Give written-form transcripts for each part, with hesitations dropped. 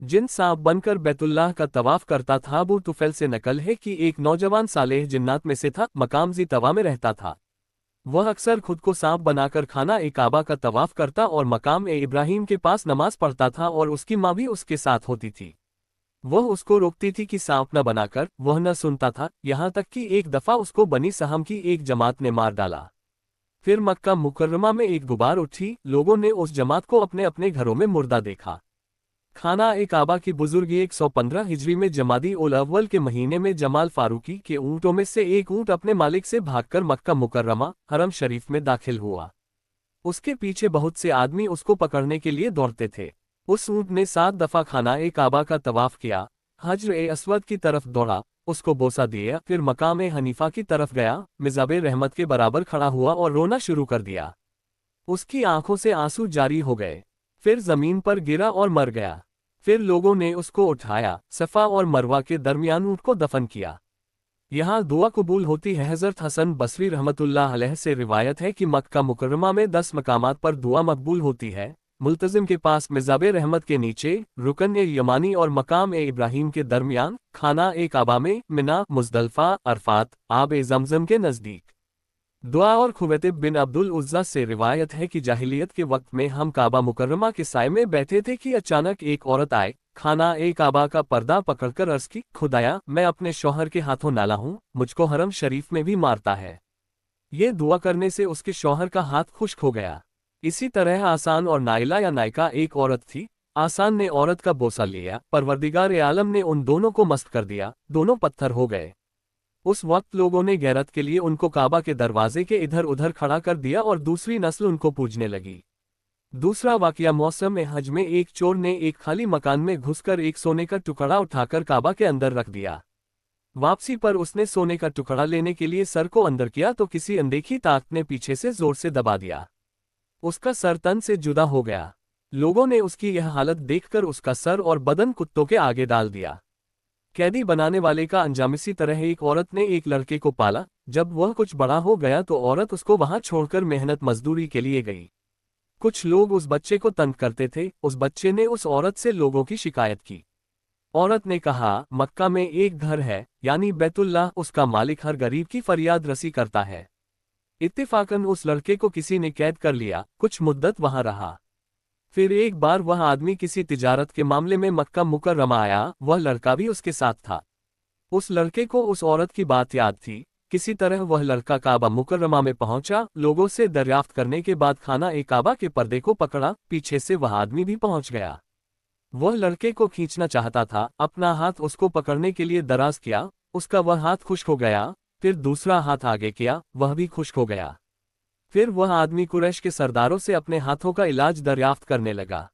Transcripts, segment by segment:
जिन सांप बनकर बैतुल्लाह का तवाफ करता था अबू तुफैल से नकल है कि एक नौजवान सालेह जिन्नात में से था, मकाम जी तवा में रहता था। वह अक्सर खुद को सांप बनाकर खाना ए काबा का तवाफ करता और मकाम ए इब्राहिम के पास नमाज पढ़ता था और उसकी माँ भी उसके साथ होती थी। वह उसको रोकती थी कि सांप न बनाकर, वह न सुनता था, यहाँ तक कि एक दफा उसको बनी सहम की एक जमात ने मार डाला। फिर मक्का मुकर्रमा में एक गुबार उठी, लोगों ने उस जमात को अपने अपने घरों में मुर्दा देखा। खाना ए काबा की बुजुर्गी 115 हिजरी में जमादी उल अव्वल के महीने में जमाल फारूकी के ऊँटों में से एक ऊँट अपने मालिक से भागकर मक्का मुकर्रमा हरम शरीफ में दाखिल हुआ। उसके पीछे बहुत से आदमी उसको पकड़ने के लिए दौड़ते थे। उस ऊँट ने 7 दफा खाना ए काबा का तवाफ किया, हज्र ए अस्वद की तरफ दौड़ा, उसको बोसा दिया, फिर मकाम ए हनीफा की तरफ गया, मिज़ाबे रहमत के बराबर खड़ा हुआ और रोना शुरू कर दिया। उसकी आंखों से आंसू जारी हो गए। फिर जमीन पर गिरा और मर गया। फिर लोगों ने उसको उठाया, सफ़ा और मरवा के दरमियान ऊँट को दफन किया। यहाँ दुआ कबूल होती है। हज़रत हसन बसरी रहमतुल्लाह अलैह से रिवायत है कि मक्का मुकर्रमा में 10 मकामात पर दुआ मकबूल होती है। मुल्तजिम के पास मिज़ाबे रहमत के नीचे, रुकन ए यमानी और मकाम ए इब्राहिम के दरमियान, खाना ए काबा में, मिना, मुज़दलफा, अरफात, आब ए जमजम के नज़दीक। दुआ और खुवैतिब बिन अब्दुल उज़्ज़ा से रिवायत है कि जाहिलियत के वक्त में हम काबा मुकर्रमा के साए में बैठे थे कि अचानक एक औरत आए, खाना ए काबा का पर्दा पकड़कर अर्ज़ की, खुदाया, मैं अपने शौहर के हाथों नाला हूँ, मुझको हरम शरीफ में भी मारता है। ये दुआ करने से उसके शौहर का हाथ खुश्क हो गया। इसी तरह आसान और नाइला या नायका एक औरत थी। आसान ने औरत का बोसा लिया, परवरदिगार ए आलम ने उन दोनों को मस्त कर दिया, दोनों पत्थर हो गए। उस वक्त लोगों ने गैरत के लिए उनको काबा के दरवाजे के इधर उधर खड़ा कर दिया और दूसरी नस्ल उनको पूजने लगी। दूसरा वाकया मौसम में हज में एक चोर ने एक खाली मकान में घुसकर एक सोने का टुकड़ा उठाकर काबा के अंदर रख दिया। वापसी पर उसने सोने का टुकड़ा लेने के लिए सर को अंदर किया तो किसी अनदेखी ताकत ने पीछे से जोर से दबा दिया। उसका सर तन से जुदा हो गया। लोगों ने उसकी यह हालत देखकर उसका सर और बदन कुत्तों के आगे डाल दिया। कैदी बनाने वाले का अंजाम इसी तरह एक औरत ने एक लड़के को पाला। जब वह कुछ बड़ा हो गया तो औरत उसको वहां छोड़कर मेहनत मजदूरी के लिए गई। कुछ लोग उस बच्चे को तंग करते थे। उस बच्चे ने उस औरत से लोगों की शिकायत की। औरत ने कहा, मक्का में एक घर है, यानी बैतुल्लाह, उसका मालिक हर गरीब की फरियाद रसी करता है। इत्तिफाकन उस लड़के को किसी ने कैद कर लिया, कुछ मुद्दत वहां रहा। फिर एक बार वह आदमी किसी तिजारत के मामले में मक्का मुकर्रमा आया, वह लड़का भी उसके साथ था। उस लड़के को उस औरत की बात याद थी। किसी तरह वह लड़का काबा मुकर्रमा में पहुंचा, लोगों से दरियाफ्त करने के बाद खाना ए काबा के पर्दे को पकड़ा, पीछे से वह आदमी भी पहुंच गया। वह लड़के को खींचना चाहता था, अपना हाथ उसको पकड़ने के लिए दराज किया, उसका वह हाथ खुश्क हो गया। फिर दूसरा हाथ आगे किया, वह भी खुश्क हो गया। फिर वह आदमी कुरैश के सरदारों से अपने हाथों का इलाज दरियाफ्त करने लगा।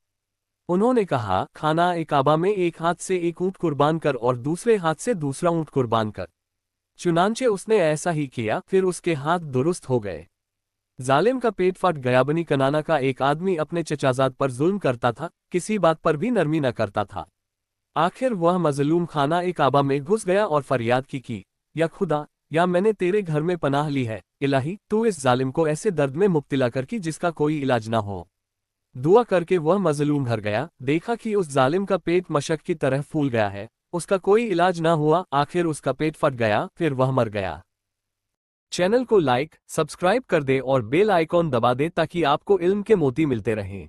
उन्होंने कहा, खाना ए काबा में एक हाथ से एक ऊँट कुर्बान कर और दूसरे हाथ से दूसरा ऊँट कुर्बान कर। चुनांचे उसने ऐसा ही किया, फिर उसके हाथ दुरुस्त हो गए। जालिम का पेट फट गया। बनी कनाना का एक आदमी अपने चचाजाद पर जुल्म करता था, किसी बात पर भी नरमी न करता था। आखिर वह मजलूम खाना ए काबा में घुस गया और फरियाद की, या खुदा, या मैंने तेरे घर में पनाह ली है, इलाही, तू इस जालिम को ऐसे दर्द में मुब्तला कर कि जिसका कोई इलाज ना हो। दुआ करके वह मजलूम घर गया, देखा कि उस जालिम का पेट मशक की तरह फूल गया है, उसका कोई इलाज ना हुआ, आखिर उसका पेट फट गया, फिर वह मर गया। चैनल को लाइक, सब्सक्राइब कर दे और बेल आइकॉन दबा दे ताकि आपको इल्म के मोती मिलते रहें।